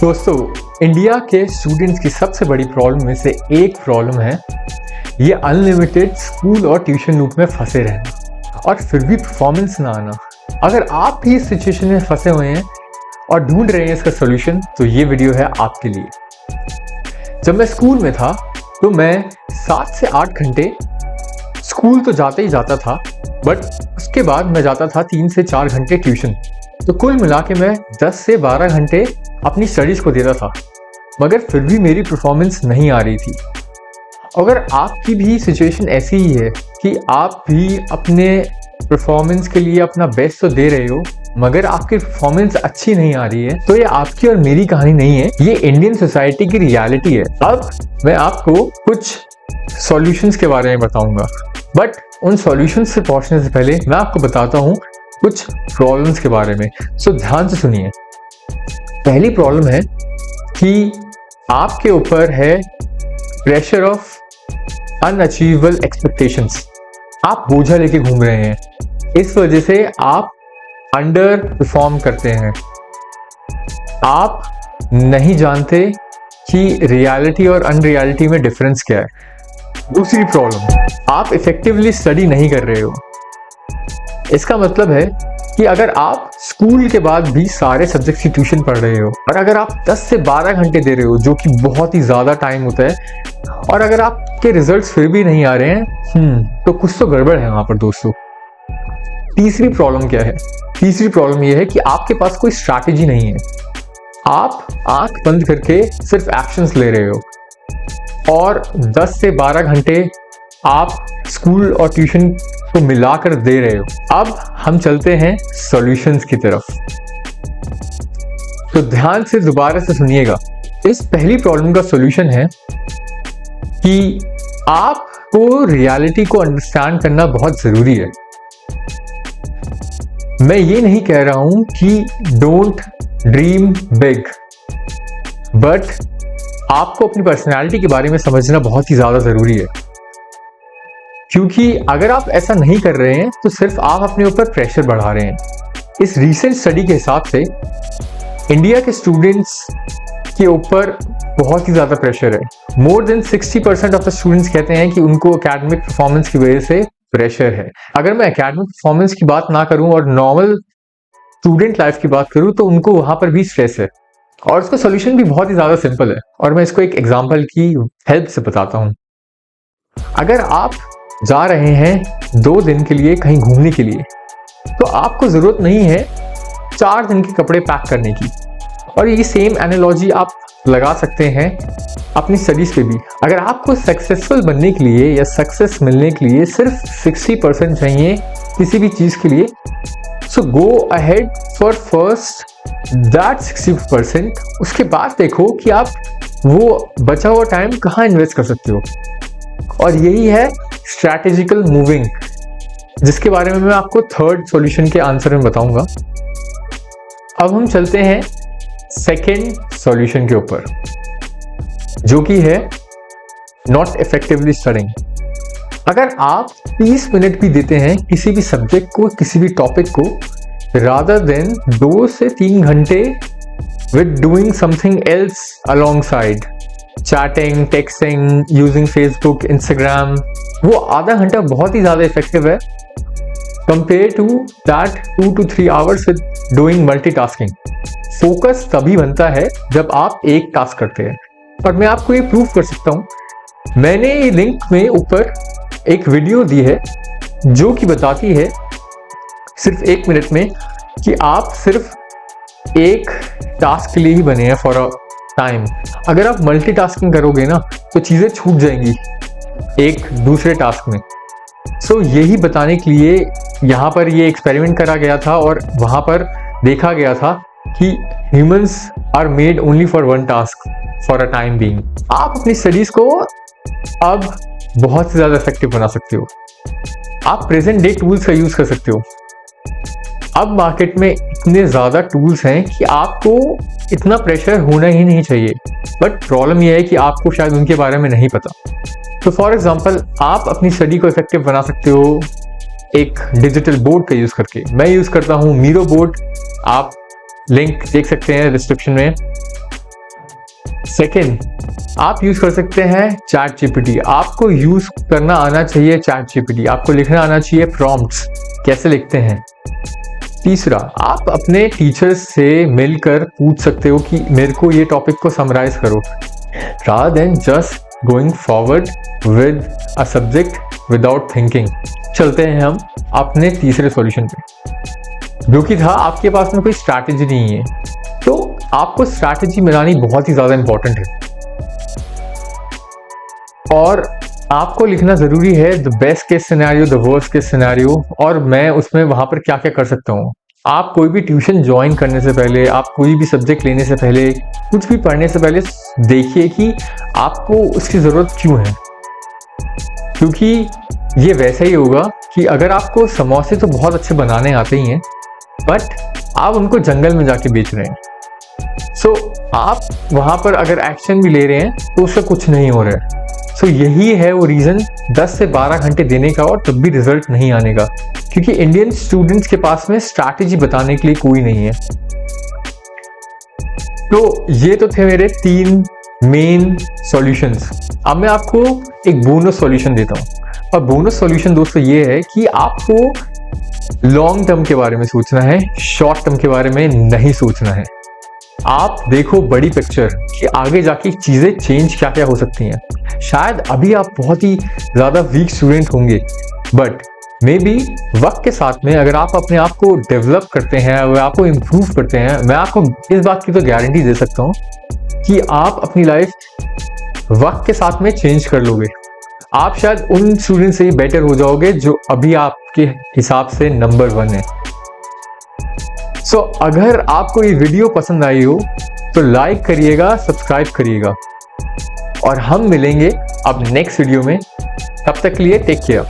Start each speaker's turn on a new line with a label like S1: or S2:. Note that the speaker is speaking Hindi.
S1: दोस्तों, इंडिया के स्टूडेंट्स की सबसे बड़ी प्रॉब्लम में से एक प्रॉब्लम है ये अनलिमिटेड स्कूल और ट्यूशन लूप में फंसे रहना और फिर भी परफॉर्मेंस ना आना। अगर आप भी इस सिचुएशन में फंसे हुए हैं और ढूंढ रहे हैं इसका सोल्यूशन, तो ये वीडियो है आपके लिए। जब मैं स्कूल में था तो मैं 7 से 8 घंटे स्कूल तो जाते ही जाता था, बट उसके बाद मैं जाता था 3 से 4 घंटे ट्यूशन। तो कुल मिला के मैं 10 से 12 घंटे अपनी स्टडीज को देता था, मगर फिर भी मेरी परफॉर्मेंस नहीं आ रही थी। अगर आपकी भी सिचुएशन ऐसी ही है कि आप भी अपने परफॉर्मेंस के लिए अपना बेस्ट तो दे रहे हो, मगर आपकी परफॉर्मेंस अच्छी नहीं आ रही है, तो ये आपकी और मेरी कहानी नहीं है, ये इंडियन सोसाइटी की रियलिटी है। अब मैं आपको कुछ सॉल्यूशंस के बारे में बताऊंगा, बट उन सॉल्यूशंस से पहुंचने से पहले मैं आपको बताता हूं कुछ प्रॉब्लम्स के बारे में। सो ध्यान से सुनिए। पहली प्रॉब्लम है कि आपके ऊपर है प्रेशर ऑफ अनअचीवेबल एक्सपेक्टेशंस। आप बोझा लेके घूम रहे हैं, इस वजह से आप अंडर परफॉर्म करते हैं। आप नहीं जानते कि रियलिटी और अनरियलिटी में डिफरेंस क्या है। दूसरी प्रॉब्लम, आप इफेक्टिवली स्टडी नहीं कर रहे हो। इसका मतलब है कि अगर आप स्कूल के बाद भी सारे सब्जेक्ट्स की ट्यूशन पढ़ रहे हो और अगर आप 10 से 12 घंटे दे रहे हो, जो कि बहुत ही ज़्यादा टाइम होता है, और अगर आपके रिजल्ट्स फिर भी नहीं आ रहे हैं, तो कुछ तो गड़बड़ है वहाँ पर दोस्तों। तीसरी प्रॉब्लम क्या है? तीसरी प्रॉब्लम यह है कि आपके पास कोई स्ट्रैटेजी नहीं है। आप आंख बंद करके सिर्फ एक्शंस ले रहे हो और 10 से 12 घंटे आप स्कूल और ट्यूशन को मिलाकर दे रहे हो। अब हम चलते हैं सॉल्यूशंस की तरफ। तो ध्यान से दोबारा से सुनिएगा। इस पहली प्रॉब्लम का सॉल्यूशन है कि आपको रियलिटी को अंडरस्टैंड करना बहुत जरूरी है। मैं ये नहीं कह रहा हूं कि डोंट ड्रीम बिग, बट आपको अपनी पर्सनैलिटी के बारे में समझना बहुत ही ज्यादा जरूरी है, क्योंकि अगर आप ऐसा नहीं कर रहे हैं तो सिर्फ आप अपने ऊपर प्रेशर बढ़ा रहे हैं। इस रीसेंट स्टडी के हिसाब से इंडिया के स्टूडेंट्स के ऊपर बहुत ही ज़्यादा प्रेशर है। More than 60% of the students कहते हैं कि उनको एकेडमिक परफॉर्मेंस की वजह से प्रेशर है। अगर मैं एकेडमिक परफॉर्मेंस की बात ना करूं और नॉर्मल स्टूडेंट लाइफ की बात करूं, तो उनको वहाँ पर भी स्ट्रेस है, और उसका सोल्यूशन भी बहुत ही ज़्यादा सिंपल है, और मैं इसको एक एग्जाम्पल की हेल्प से बताता हूँ। अगर आप जा रहे हैं 2 दिन के लिए कहीं घूमने के लिए, तो आपको ज़रूरत नहीं है 4 दिन के कपड़े पैक करने की। और ये सेम एनालॉजी आप लगा सकते हैं अपनी स्टडीज़ पे भी। अगर आपको सक्सेसफुल बनने के लिए या सक्सेस मिलने के लिए सिर्फ 60% चाहिए किसी भी चीज़ के लिए, so go ahead for first that 60%। उसके बाद देखो कि आप वो बचा हुआ टाइम कहाँ इन्वेस्ट कर सकते हो। और यही है स्ट्रैटेजिकल मूविंग, जिसके बारे में मैं आपको थर्ड सॉल्यूशन के आंसर में बताऊंगा। अब हम चलते हैं सेकेंड सॉल्यूशन के ऊपर, जो कि है नॉट इफेक्टिवली स्टडिंग। अगर आप 30 मिनट भी देते हैं किसी भी सब्जेक्ट को, किसी भी टॉपिक को, रादर देन 2 से 3 घंटे with doing something else alongside, chatting, texting, using Facebook, Instagram, वो आधा घंटा बहुत ही ज़्यादा इफेक्टिव है compare to that 2 to 3 hours with doing multitasking. Focus तभी बनता है जब आप एक टास्क करते हैं, और मैं आपको ये प्रूव कर सकता हूँ। मैंने ये लिंक में ऊपर एक वीडियो दी है जो कि बताती है सिर्फ 1 मिनट में कि आप सिर्फ एक टास्क के लिए ही बने हैं फॉर अ टाइम। अगर आप मल्टीटास्किंग करोगे ना, तो चीज़ें छूट जाएंगी एक दूसरे टास्क में। सो यही बताने के लिए यहाँ पर ये एक्सपेरिमेंट करा गया था, और वहाँ पर देखा गया था कि humans are made only for one task for a time being. आप अपनी स्टडीज को अब बहुत से ज़्यादा इफेक्टिव बना सकते हो। आप प्रेजेंट डे टूल्स का यूज़ कर सकते हो। अब मार्केट में इतने ज़्यादा टूल्स हैं कि आपको इतना प्रेशर होना ही नहीं चाहिए, बट प्रॉब्लम यह है कि आपको शायद उनके बारे में नहीं पता। तो फॉर एग्जांपल, आप अपनी स्टडी को इफेक्टिव बना सकते हो एक डिजिटल बोर्ड का यूज़ करके। मैं यूज़ करता हूँ मीरो बोर्ड, आप लिंक देख सकते हैं डिस्क्रिप्शन में। सेकेंड, आप यूज कर सकते हैं चैट जीपीटी। आपको यूज करना आना चाहिए चैट जीपीटी, आपको लिखना आना चाहिए प्रॉम्प्ट्स कैसे लिखते हैं। तीसरा, आप अपने टीचर्स से मिलकर पूछ सकते हो कि मेरे को ये टॉपिक को समराइज करो, rather than just going forward with a subject without thinking। चलते हैं हम अपने तीसरे सॉल्यूशन पे, जो कि था आपके पास में कोई स्ट्रैटेजी नहीं है, तो आपको स्ट्रैटेजी बनानी बहुत ही ज़्यादा इंपॉर्टेंट है और आपको लिखना ज़रूरी है the best case scenario, the worst case scenario, और मैं उसमें वहाँ पर क्या क्या कर सकता हूँ। आप कोई भी ट्यूशन ज्वाइन करने से पहले, आप कोई भी सब्जेक्ट लेने से पहले, कुछ भी पढ़ने से पहले देखिए कि आपको उसकी ज़रूरत क्यों है, क्योंकि ये वैसा ही होगा कि अगर आपको समोसे तो बहुत अच्छे बनाने आते ही हैं बट आप उनको जंगल में जाके बेच रहे हैं, सो आप वहाँ पर अगर एक्शन भी ले रहे हैं तो उससे कुछ नहीं हो रहा है। सो यही है वो रीज़न 10 से 12 घंटे देने का और तब भी रिजल्ट नहीं आने का, क्योंकि इंडियन स्टूडेंट्स के पास में स्ट्रैटेजी बताने के लिए कोई नहीं है। तो ये तो थे मेरे 3 मेन सॉल्यूशंस। अब मैं आपको एक बोनस सॉल्यूशन देता हूँ, और बोनस सॉल्यूशन दोस्तों ये है कि आपको लॉन्ग टर्म के बारे में सोचना है, शॉर्ट टर्म के बारे में नहीं सोचना है। आप देखो बड़ी पिक्चर कि आगे जाके चीज़ें चेंज क्या क्या हो सकती हैं। शायद अभी आप बहुत ही ज़्यादा वीक स्टूडेंट होंगे, बट मे बी वक्त के साथ में अगर आप अपने आप को डेवलप करते हैं, अगर आपको इम्प्रूव करते हैं, मैं आपको इस बात की तो गारंटी दे सकता हूँ कि आप अपनी लाइफ वक्त के साथ में चेंज कर लोगे। आप शायद उन स्टूडेंट से ही बेटर हो जाओगे जो अभी आपके हिसाब से नंबर 1 है। सो अगर आपको ये वीडियो पसंद आई हो तो लाइक करिएगा, सब्सक्राइब करिएगा, और हम मिलेंगे अब नेक्स्ट वीडियो में। तब तक के लिए टेक केयर।